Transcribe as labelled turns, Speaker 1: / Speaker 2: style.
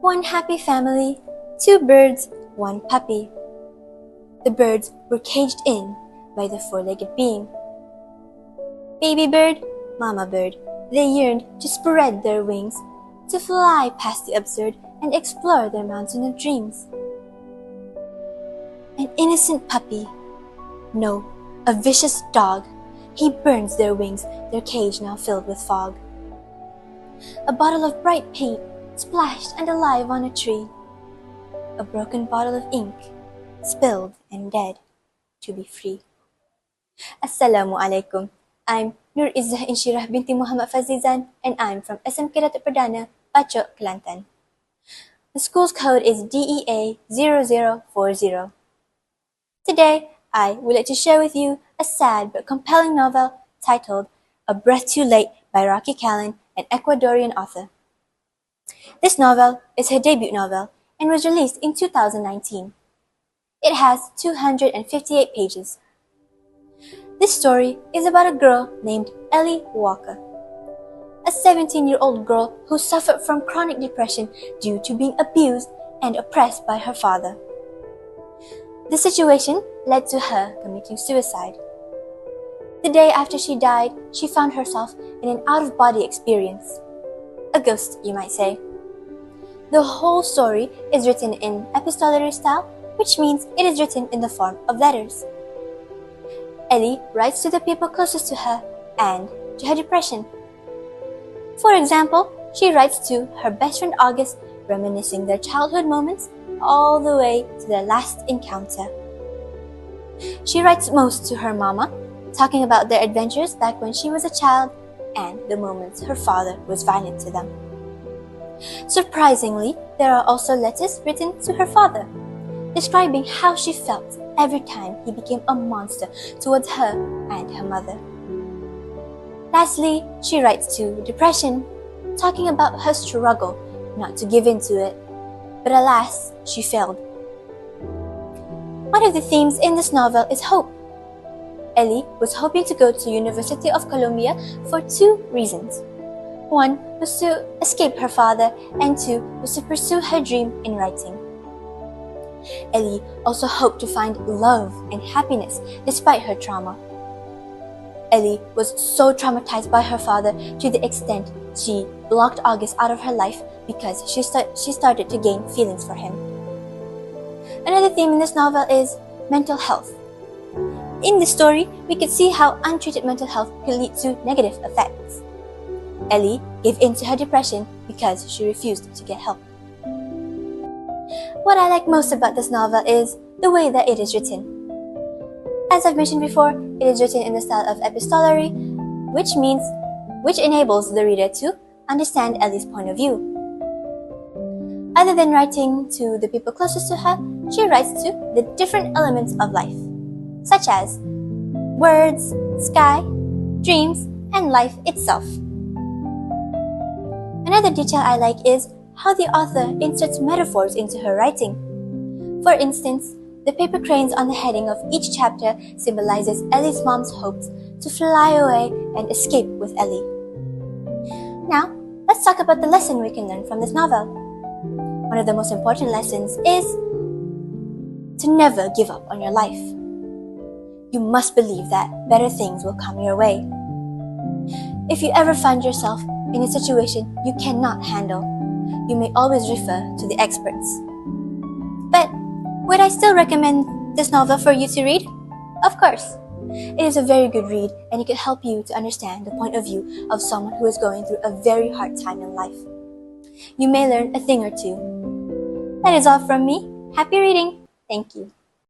Speaker 1: One happy family, 2 birds, 1 puppy. The birds were caged in by the 4-legged being. Baby bird, mama bird, they yearned to spread their wings, to fly past the absurd and explore their mountain of dreams. An innocent puppy, no, a vicious dog, he burns their wings, their cage now filled with fog. A bottle of bright paint, splashed and alive on a tree. A broken bottle of ink, spilled and dead, to be free. Assalamu alaikum. I'm IZZAH Binti Muhammad FAZLIZAN, and I'm from SMK PERDANA, TAJUK, Kelantan. The school's code is DEA 0040. Today, I would like to share with you a sad but compelling novel titled A Breath Too Late by Rocky Callan, an Ecuadorian author. This novel is her debut novel and was released in 2019. It has 258 pages. This story is about a girl named Ellie Walker, a 17-year-old girl who suffered from chronic depression due to being abused and oppressed by her father. The situation led to her committing suicide. The day after she died, she found herself in an out-of-body experience. A ghost, you might say. The whole story is written in epistolary style, which means it is written in the form of letters. Ellie writes to the people closest to her and to her depression. For example, she writes to her best friend August, reminiscing their childhood moments all the way to their last encounter. She writes most to her mama, talking about their adventures back when she was a child and the moments her father was violent to them. Surprisingly, there are also letters written to her father, describing how she felt every time he became a monster towards her and her mother. Lastly, she writes to depression, talking about her struggle not to give in to it, but alas, she failed. One of the themes in this novel is hope. Ellie was hoping to go to University of Columbia for 2 reasons. 1 was to escape her father, and 2 was to pursue her dream in writing. Ellie also hoped to find love and happiness despite her trauma. Ellie was so traumatized by her father to the extent she blocked August out of her life because she started to gain feelings for him. Another theme in this novel is mental health. In this story, we could see how untreated mental health could lead to negative effects. Ellie gave in to her depression because she refused to get help. What I like most about this novel is the way that it is written. As I've mentioned before, it is written in the style of epistolary, which enables the reader to understand Ellie's point of view. Other than writing to the people closest to her, she writes to the different elements of life, such as words, sky, dreams, and life itself. Another detail I like is how the author inserts metaphors into her writing. For instance, the paper cranes on the heading of each chapter symbolizes Ellie's mom's hopes to fly away and escape with Ellie. Now, let's talk about the lesson we can learn from this novel. One of the most important lessons is to never give up on your life. You must believe that better things will come your way. If you ever find yourself in a situation you cannot handle, you may always refer to the experts. But would I still recommend this novel for you to read? Of course. It is a very good read, and it can help you to understand the point of view of someone who is going through a very hard time in life. You may learn a thing or two. That is all from me. Happy reading! Thank you.